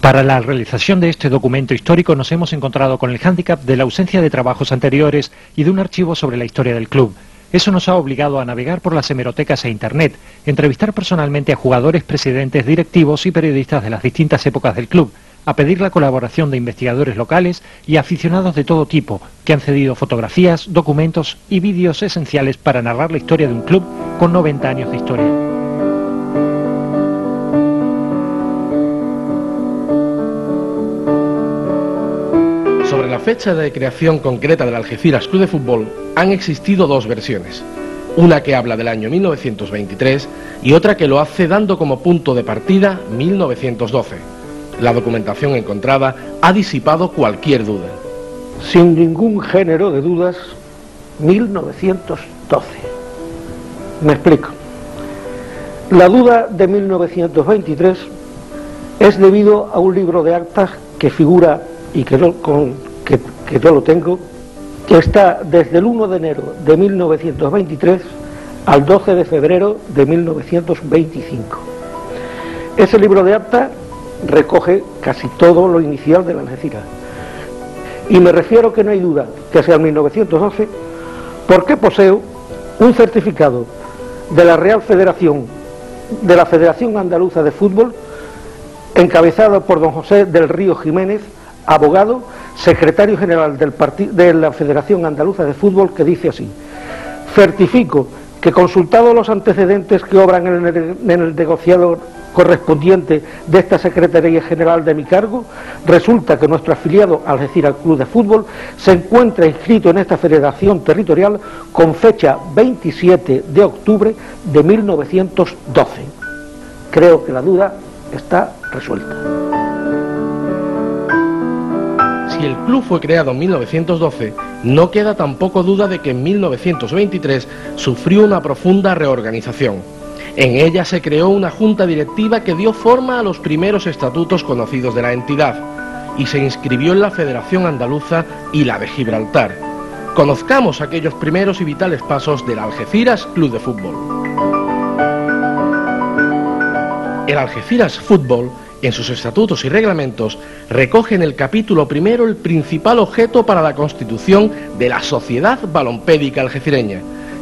Para la realización de este documento histórico nos hemos encontrado con el hándicap de la ausencia de trabajos anteriores y de un archivo sobre la historia del club. Eso nos ha obligado a navegar por las hemerotecas e internet, entrevistar personalmente a jugadores, presidentes, directivos y periodistas de las distintas épocas del club, a pedir la colaboración de investigadores locales y aficionados de todo tipo, que han cedido fotografías, documentos y vídeos esenciales para narrar la historia de un club con 90 años de historia. Sobre la fecha de creación concreta del Algeciras Club de Fútbol han existido dos versiones, una que habla del año 1923 y otra que lo hace dando como punto de partida 1912. La documentación encontrada ha disipado cualquier duda. Sin ningún género de dudas, 1912. Me explico. La duda de 1923 es debido a un libro de actas que figura, y que yo lo tengo, que está desde el 1 de enero de 1923 al 12 de febrero de 1925. Ese libro de actas recoge casi todo lo inicial de la Algeciras. Y me refiero que no hay duda que sea el 1912, porque poseo un certificado de la Real Federación, de la Federación Andaluza de Fútbol, encabezado por don José del Río Jiménez, abogado, secretario general de la Federación Andaluza de Fútbol, que dice así: certifico que, consultados los antecedentes que obran en el negociado correspondiente de esta Secretaría General de mi cargo, resulta que nuestro afiliado Algeciras Club de Fútbol se encuentra inscrito en esta federación territorial con fecha 27 de octubre de 1912. Creo que la duda está resuelta. Si el club fue creado en 1912, no queda tampoco duda de que en 1923 sufrió una profunda reorganización. En ella se creó una junta directiva que dio forma a los primeros estatutos conocidos de la entidad y se inscribió en la Federación Andaluza y la de Gibraltar. Conozcamos aquellos primeros y vitales pasos del Algeciras Club de Fútbol. El Algeciras Fútbol, en sus estatutos y reglamentos, recoge en el capítulo primero el principal objeto para la constitución de la Sociedad Balompédica Algecireña,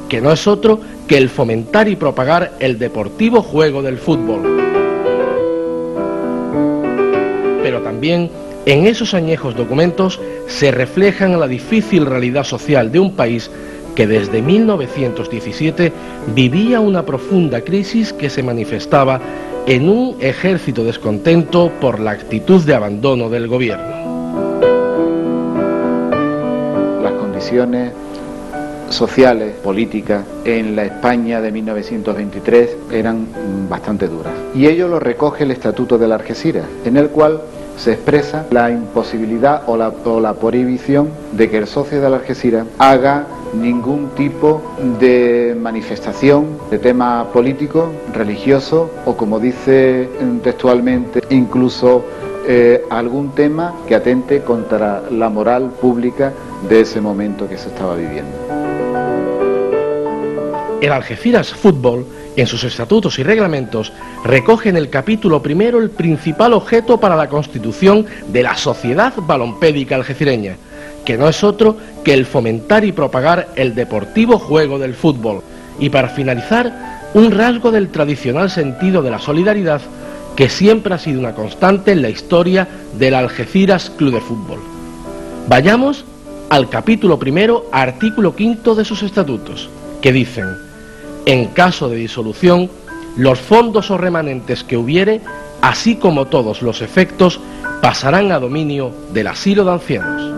que no es otro que el fomentar y propagar el deportivo juego del fútbol. Pero también en esos añejos documentos se reflejan la difícil realidad social de un país que desde 1917 vivía una profunda crisis que se manifestaba en un ejército descontento por la actitud de abandono del gobierno. Las condiciones sociales, políticas, en la España de 1923 eran bastante duras. Y ello lo recoge el Estatuto de la Algeciras, en el cual se expresa la imposibilidad o la prohibición de que el socio de la Algeciras haga ningún tipo de manifestación de tema político, religioso o, como dice textualmente, incluso algún tema que atente contra la moral pública de ese momento que se estaba viviendo. El Algeciras Fútbol, en sus estatutos y reglamentos, recoge en el capítulo primero el principal objeto para la constitución de la Sociedad Balompédica Algecireña, que no es otro que el fomentar y propagar el deportivo juego del fútbol, y para finalizar, un rasgo del tradicional sentido de la solidaridad que siempre ha sido una constante en la historia del Algeciras Club de Fútbol. Vayamos al capítulo primero, artículo 5 de sus estatutos, que dicen: en caso de disolución, los fondos o remanentes que hubiere, así como todos los efectos, pasarán a dominio del asilo de ancianos.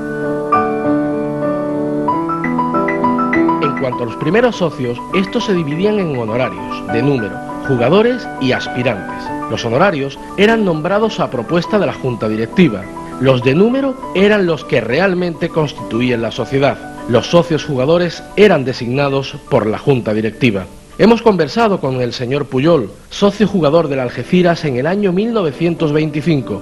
En cuanto a los primeros socios, estos se dividían en honorarios, de número, jugadores y aspirantes. Los honorarios eran nombrados a propuesta de la Junta Directiva. Los de número eran los que realmente constituían la sociedad. Los socios jugadores eran designados por la Junta Directiva. Hemos conversado con el señor Puyol, socio jugador del Algeciras en el año 1925.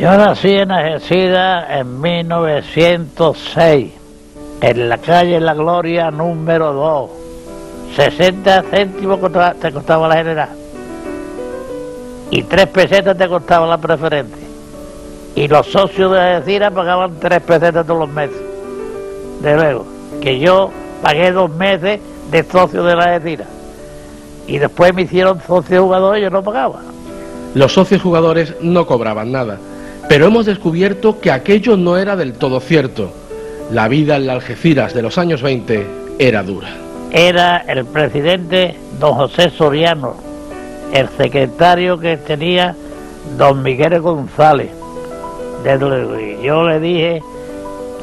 Yo nací en Algeciras en 1906, en la calle La Gloria número 2. 60 céntimos te costaba la general y 3 pesetas te costaba la preferente. y los socios de Algeciras pagaban 3 pesetas todos los meses. De luego, que yo pagué 2 meses de socio de la Algeciras. Y después me hicieron socio jugador y yo no pagaba. Los socios jugadores no cobraban nada, pero hemos descubierto que aquello no era del todo cierto. La vida en la Algeciras de los años 20 era dura. Era el presidente don José Soriano, el secretario que tenía don Miguel González. Y yo le dije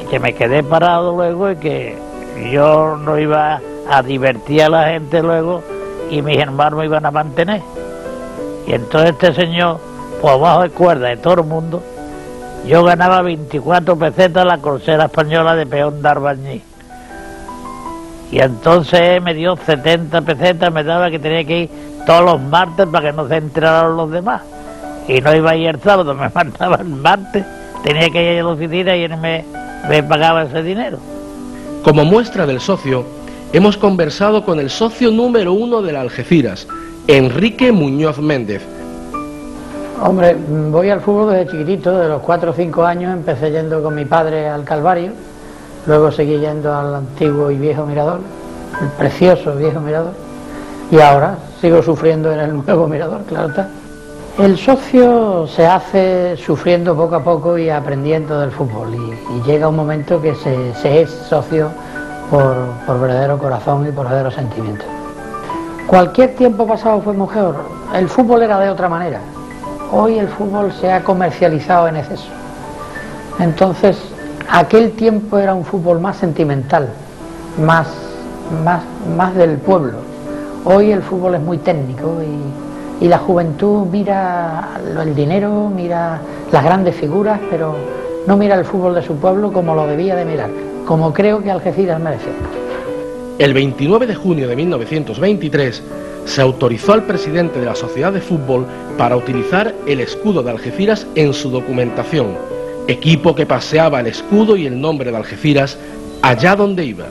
que me quedé parado luego y que yo no iba a divertir a la gente luego y mis hermanos me iban a mantener. Y entonces este señor, por abajo de cuerda de todo el mundo, yo ganaba 24 pesetas la corsera española de peón de Arbañí. Y entonces me dio 70 pesetas, me daba que tenía que ir todos los martes para que no se enteraran los demás. Y no iba a ir el sábado, me mandaba el martes, tenía que ir a la oficina y él me pagaba ese dinero. Como muestra del socio, hemos conversado con el socio número 1 de la Algeciras, Enrique Muñoz Méndez. Hombre, voy al fútbol desde chiquitito, de los 4 o 5 años empecé yendo con mi padre al Calvario, luego seguí yendo al antiguo y viejo Mirador, el precioso viejo Mirador, y ahora sigo sufriendo en el nuevo Mirador, claro está. El socio se hace sufriendo poco a poco y aprendiendo del fútbol, y llega un momento que se es socio por verdadero corazón y por verdadero sentimiento. Cualquier tiempo pasado fue mejor, el fútbol era de otra manera. Hoy el fútbol se ha comercializado en exceso. Entonces, aquel tiempo era un fútbol más sentimental, más del pueblo. Hoy el fútbol es muy técnico y la juventud mira el dinero, mira las grandes figuras, pero no mira el fútbol de su pueblo como lo debía de mirar, como creo que Algeciras merece. El 29 de junio de 1923 se autorizó al presidente de la Sociedad de Fútbol para utilizar el escudo de Algeciras en su documentación, equipo que paseaba el escudo y el nombre de Algeciras allá donde iba.